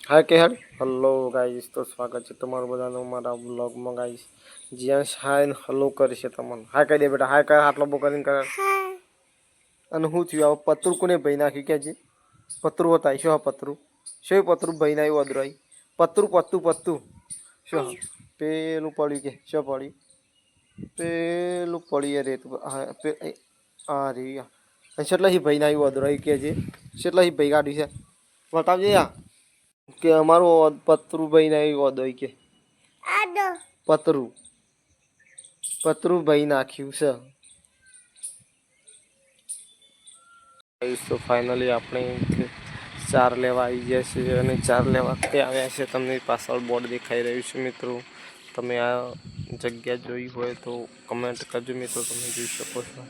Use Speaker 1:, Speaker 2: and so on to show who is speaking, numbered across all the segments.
Speaker 1: हाय के हर hello guys तो स्वागत है तुम्हारा बधानो मारा व्लॉग में गाइस जियास हाय हेलो करे छे तमन हाय कह दे बेटा हाय कर आटलो बो करीन कर अन हूँ थी आव पत्रू कोने भाई नाखी क्या जी पत्रू होता शो पत्रू शो पत्रू भाई ना वदराई पत्रू पत्तू पत्तू शो पेलू पड़ी के शो पड़ी पेलू पड़ी रे तू आ रे छेटला ही भाई ना वदराई के जी छेटला ही भाई गाड़ी से बतावजे या કે અમારું પતરું ભાઈ નાખ્યું દોઈ કે પતરું પતરું ભાઈ નાખ્યું છે તો ફાઇનલી આપણે ચાર લેવા આવી ગયા છીએ અને ચાર લેવા તે આવ્યા છે તમને પાછળ બોર્ડ દેખાઈ રહ્યું છે મિત્રો તમે આ જગ્યા જોઈ હોય તો કમેન્ટ કરજો મિત્રો તમે જોઈ શકો છો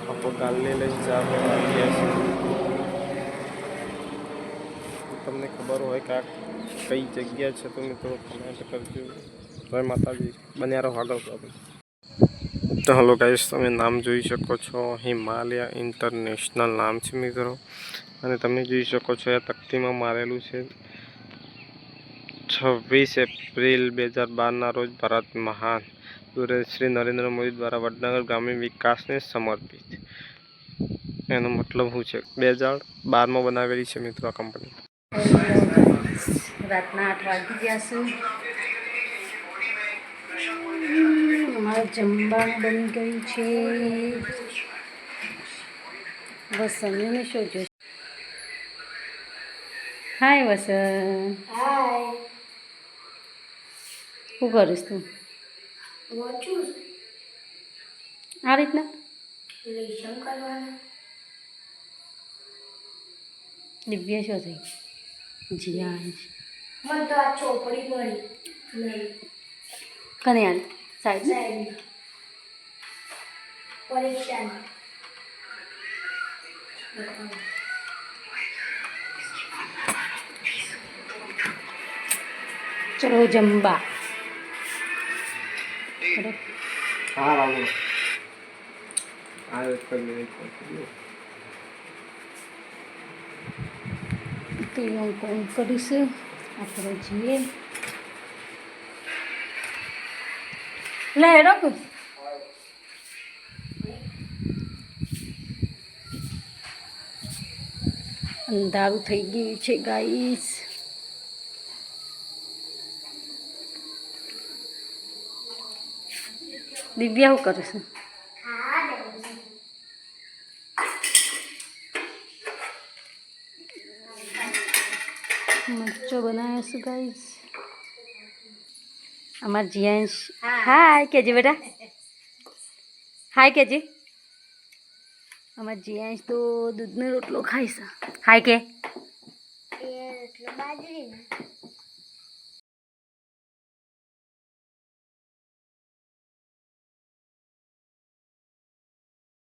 Speaker 1: આપણે ગાલને લઈને ચાર લેવા આવી ગયા છીએ તમને ખબર હોય કે આ કઈ જગ્યા છે તો મિત્રો કમેન્ટ કરજો જય માતાજી બન્યા રહો આગળ આપણે તો હેલો ગાઈસ તમે નામ જોઈ શકો છો હિમાલય ઇન્ટરનેશનલ નામ છે મિત્રો અને તમે જોઈ શકો છો આ તકતીમાં મારેલું છે 26 એપ્રિલ 2012ના રોજ ભારત મહાન શ્રી નરેન્દ્ર મોદી દ્વારા વડનગર ગ્રામીણ વિકાસને સમર્પિત એનો મતલબ શું છે 2012માં બનાવેલી છે મિત્રો આ કંપની
Speaker 2: રાતના 8 વાગી ગયા છે અમારે જમવાનું બની ગયું છે વસંતને શું જોઈશે હાય વસંત
Speaker 3: હાય
Speaker 2: શું કરીશ તું
Speaker 3: વાંચું
Speaker 2: આ રીતના
Speaker 3: લેશન કરવાના
Speaker 2: દિવ્ય શું થઈ જીયા
Speaker 3: મને તો આ ચોપડી મળી નહીં
Speaker 2: કને આલ સાહેબ
Speaker 3: સાહેબ પરીક્ષાની
Speaker 2: ચલો જમવા
Speaker 1: હા રામુ આ એક મિનિટ
Speaker 2: તો હું કોણ કરીશ આપણે જઈએ લે રોક અંધારું થઈ ગયું છે ગાઈસ દિવ્યા શું કરે છે મરચો બનાવ્યો છે ગાઈસ અમાર જીયાંશ હાય કેજે બેટા હાય કેજે અમાર જીયાંશ તો દૂધનો રોટલો ખાય છે હાય કે
Speaker 3: એટલે બાજરીના